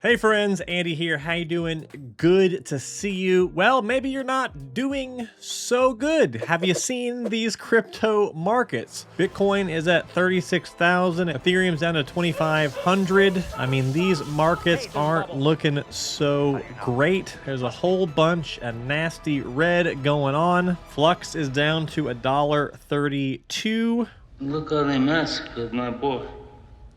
Hey friends, Andy here. How you doing? Good to see you. Well, maybe you're not doing so good. Have you seen these crypto markets? Bitcoin is at 36,000, Ethereum's down to 2,500. I mean, these markets aren't looking so great. There's a whole bunch of nasty red going on. Flux is down to $1.32. Look how they mess with my boy.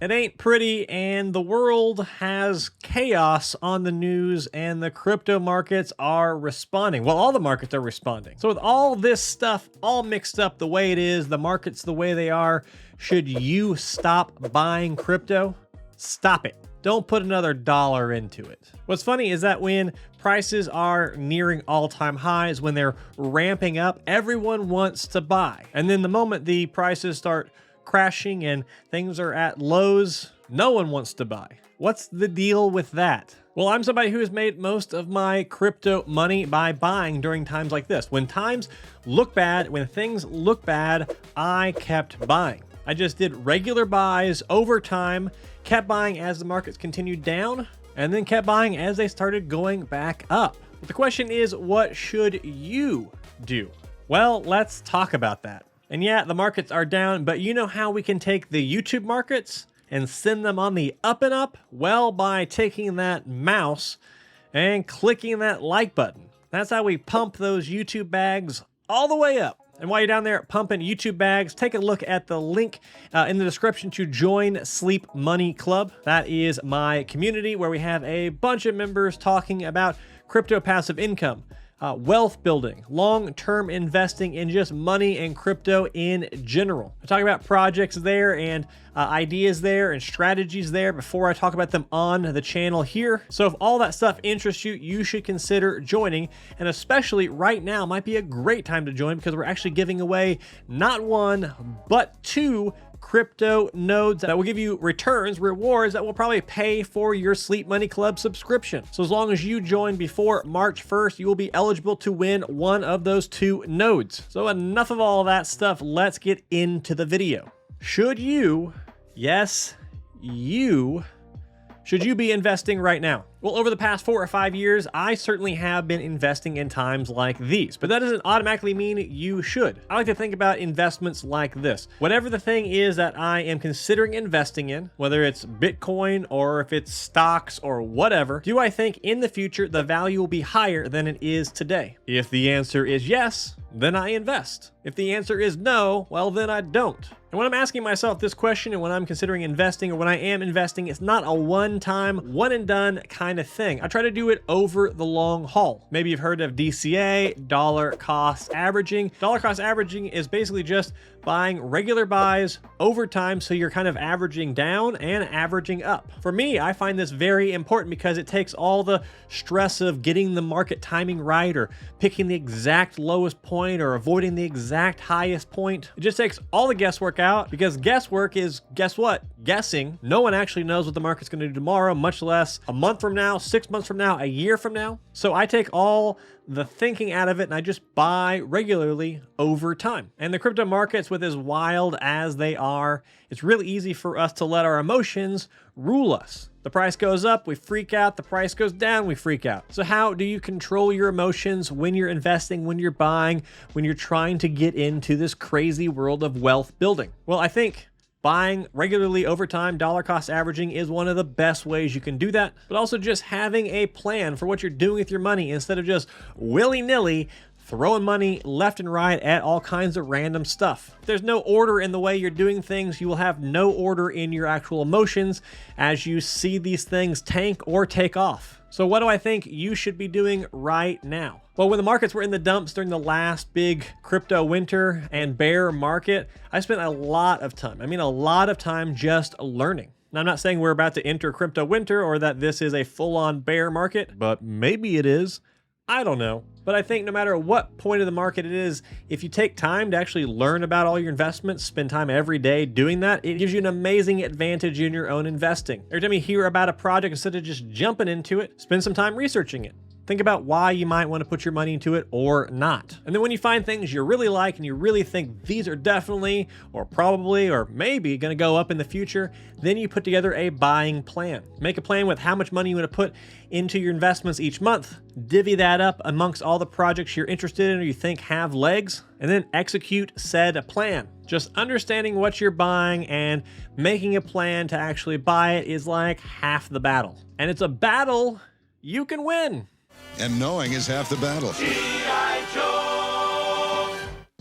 It ain't pretty, and the world has chaos on the news, and the crypto markets are responding. Well, all the markets are responding. So with all this stuff all mixed up the way it is, the markets the way they are, should you stop buying crypto? Stop it. Don't put another dollar into it. What's funny is that when prices are nearing all-time highs, when they're ramping up, everyone wants to buy. And then the moment the prices start crashing and things are at lows, no one wants to buy. What's the deal with that? Well, I'm somebody who has made most of my crypto money by buying during times like this. When times look bad, when things look bad, I kept buying. I just did regular buys over time, kept buying as the markets continued down, and then kept buying as they started going back up. But the question is, what should you do? Well, let's talk about that. And yeah, the markets are down, but you know how we can take the YouTube markets and send them on the up and up? Well, by taking that mouse and clicking that like button. That's how we pump those YouTube bags all the way up. And while you're down there pumping YouTube bags, take a look at the link in the description to join Sleep Money Club. That is my community where we have a bunch of members talking about crypto passive income, wealth building, long-term investing, in just money and crypto in general. I talk about projects there and ideas there and strategies there before I talk about them on the channel here. So if all that stuff interests you, you should consider joining. And especially right now might be a great time to join because we're actually giving away not one, but two crypto nodes that will give you rewards that will probably pay for your Sleep Money Club subscription. So as long as you join before March 1st, you will be eligible to win one of those two nodes. So enough of all that stuff, let's get into the video. Should you, yes, should you be investing right now? Well, over the past 4 or 5 years, I certainly have been investing in times like these, but that doesn't automatically mean you should. I like to think about investments like this. Whatever the thing is that I am considering investing in, whether it's Bitcoin or if it's stocks or whatever, do I think in the future the value will be higher than it is today? If the answer is yes, then I invest. If the answer is no, well, then I don't. And when I'm asking myself this question and when I'm considering investing or when I am investing, it's not a one-time, one-and-done kind of thing. I try to do it over the long haul. Maybe you've heard of DCA, dollar cost averaging. Dollar cost averaging is basically just buying regular buys over time, so you're kind of averaging down and averaging up. For me, I find this very important because it takes all the stress of getting the market timing right or picking the exact lowest point or avoiding the exact highest point. It just takes all the guesswork out because guesswork is, guess what? Guessing. No one actually knows what the market's going to do tomorrow, much less a month from now, 6 months from now, a year from now. So I take all the thinking out of it and I just buy regularly over time. And the crypto markets, with as wild as they are, it's really easy for us to let our emotions rule us. The price goes up, we freak out. The price goes down, we freak out. So how do you control your emotions when you're investing, when you're buying, when you're trying to get into this crazy world of wealth building? Well, I think buying regularly over time, dollar cost averaging, is one of the best ways you can do that, but also just having a plan for what you're doing with your money instead of just willy-nilly throwing money left and right at all kinds of random stuff. If there's no order in the way you're doing things, you will have no order in your actual emotions as you see these things tank or take off. So what do I think you should be doing right now? Well, when the markets were in the dumps during the last big crypto winter and bear market, I spent a lot of time, just learning. Now, I'm not saying we're about to enter crypto winter or that this is a full-on bear market, but maybe it is. I don't know. But I think no matter what point of the market it is, if you take time to actually learn about all your investments, spend time every day doing that, it gives you an amazing advantage in your own investing. Every time you hear about a project, instead of just jumping into it, spend some time researching it. Think about why you might want to put your money into it or not. And then when you find things you really like and you really think these are definitely or probably or maybe going to go up in the future, then you put together a buying plan. Make a plan with how much money you want to put into your investments each month. Divvy that up amongst all the projects you're interested in or you think have legs, and then execute said plan. Just understanding what you're buying and making a plan to actually buy it is like half the battle. And it's a battle you can win. And knowing is half the battle.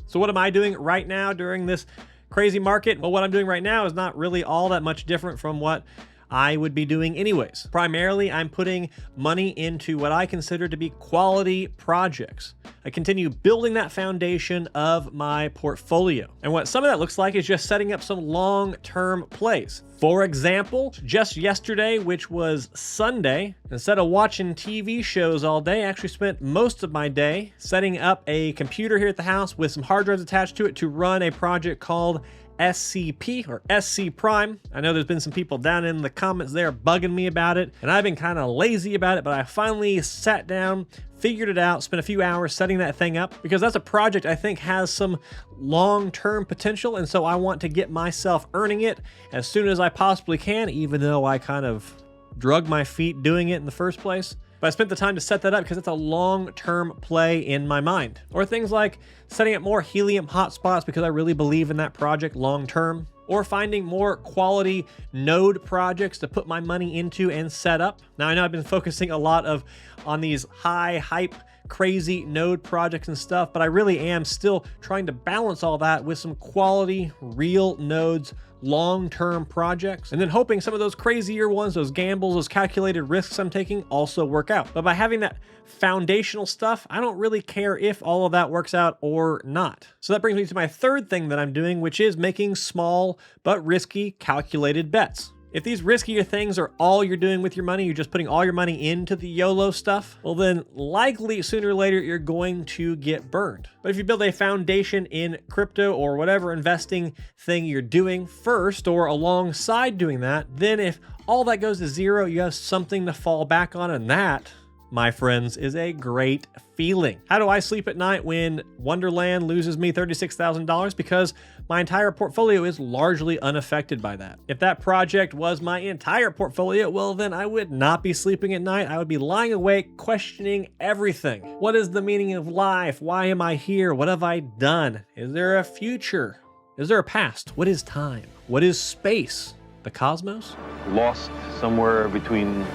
So what am I doing right now during this crazy market? Well, what I'm doing right now is not really all that much different from what I would be doing anyways. Primarily, I'm putting money into what I consider to be quality projects. I continue building that foundation of my portfolio. And what some of that looks like is just setting up some long-term plays. For example, just yesterday, which was Sunday, instead of watching TV shows all day, I actually spent most of my day setting up a computer here at the house with some hard drives attached to it to run a project called SCP or SC Prime. I know there's been some people down in the comments there bugging me about it, and I've been kind of lazy about it, but I finally sat down, figured it out, spent a few hours setting that thing up because that's a project I think has some long-term potential, and so I want to get myself earning it as soon as I possibly can, even though I kind of drug my feet doing it in the first place. But I spent the time to set that up because it's a long-term play in my mind. Or things like setting up more helium hotspots because I really believe in that project long-term. Or finding more quality node projects to put my money into and set up. Now, I know I've been focusing a lot on these high hype, crazy node projects and stuff, but I really am still trying to balance all that with some quality, real nodes, long-term projects, and then hoping some of those crazier ones, those gambles, those calculated risks I'm taking also work out. But by having that foundational stuff, I don't really care if all of that works out or not. So that brings me to my third thing that I'm doing, which is making small but risky calculated bets. If these riskier things are all you're doing with your money, you're just putting all your money into the YOLO stuff, well then likely sooner or later you're going to get burned. But if you build a foundation in crypto or whatever investing thing you're doing first or alongside doing that, then if all that goes to zero, you have something to fall back on, and that, my friends, is a great feeling. How do I sleep at night when Wonderland loses me $36,000? Because my entire portfolio is largely unaffected by that. If that project was my entire portfolio, well, then I would not be sleeping at night. I would be lying awake, questioning everything. What is the meaning of life? Why am I here? What have I done? Is there a future? Is there a past? What is time? What is space? The cosmos? Lost somewhere between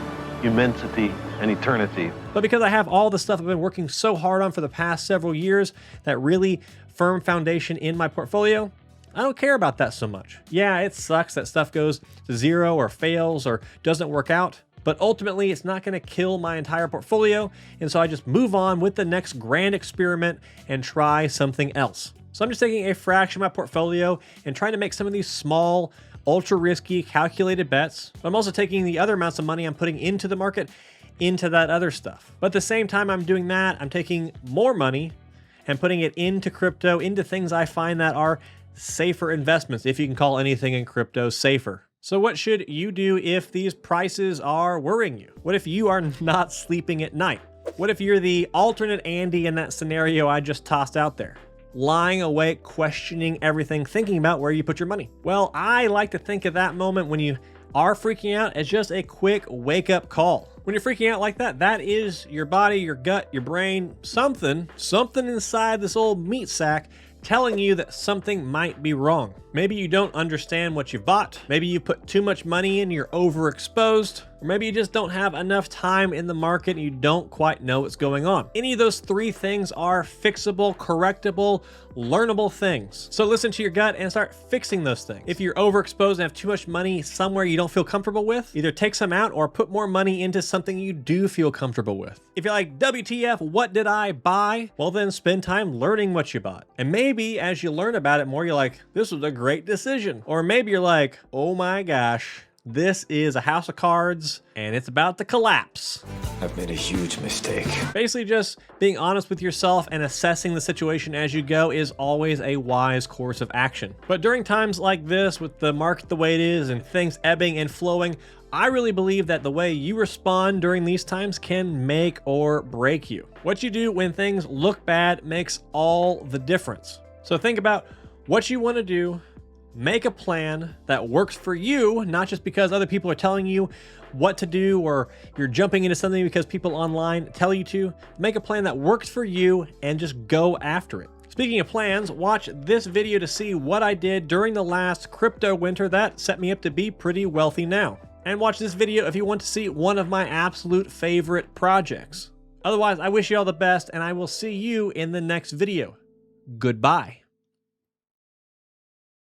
immensity and eternity. But because I have all the stuff I've been working so hard on for the past several years, that really firm foundation in my portfolio, I don't care about that so much. Yeah, it sucks that stuff goes to zero or fails or doesn't work out, but ultimately it's not going to kill my entire portfolio, and so I just move on with the next grand experiment and try something else. So I'm just taking a fraction of my portfolio and trying to make some of these small, ultra risky, calculated bets. I'm also taking the other amounts of money I'm putting into the market into that other stuff. But at the same time I'm doing that, I'm taking more money and putting it into crypto, into things I find that are safer investments, if you can call anything in crypto safer. So what should you do if these prices are worrying you? What if you are not sleeping at night? What if you're the alternate Andy in that scenario I just tossed out there? Lying awake, questioning everything, thinking about where you put your money. Well, I like to think of that moment when you are freaking out as just a quick wake-up call. When you're freaking out like that, that is your body, your gut, your brain, something inside this old meat sack telling you that something might be wrong. Maybe you don't understand what you bought. Maybe you put too much money in, you're overexposed. Or maybe you just don't have enough time in the market and you don't quite know what's going on. Any of those three things are fixable, correctable, learnable things. So listen to your gut and start fixing those things. If you're overexposed and have too much money somewhere you don't feel comfortable with, either take some out or put more money into something you do feel comfortable with. If you're like, WTF, what did I buy? Well, then spend time learning what you bought. And maybe as you learn about it more, you're like, this was a great decision. Or maybe you're like, oh my gosh, this is a house of cards and it's about to collapse. I've made a huge mistake. Basically just being honest with yourself and assessing the situation as you go is always a wise course of action. But during times like this, with the market the way it is and things ebbing and flowing, I really believe that the way you respond during these times can make or break you. What you do when things look bad makes all the difference. So think about what you want to do, make a plan that works for you, not just because other people are telling you what to do or you're jumping into something because people online tell you to. Make a plan that works for you and just go after it. Speaking of plans, watch this video to see what I did during the last crypto winter that set me up to be pretty wealthy now. And watch this video if you want to see one of my absolute favorite projects. Otherwise, I wish you all the best and I will see you in the next video. Goodbye.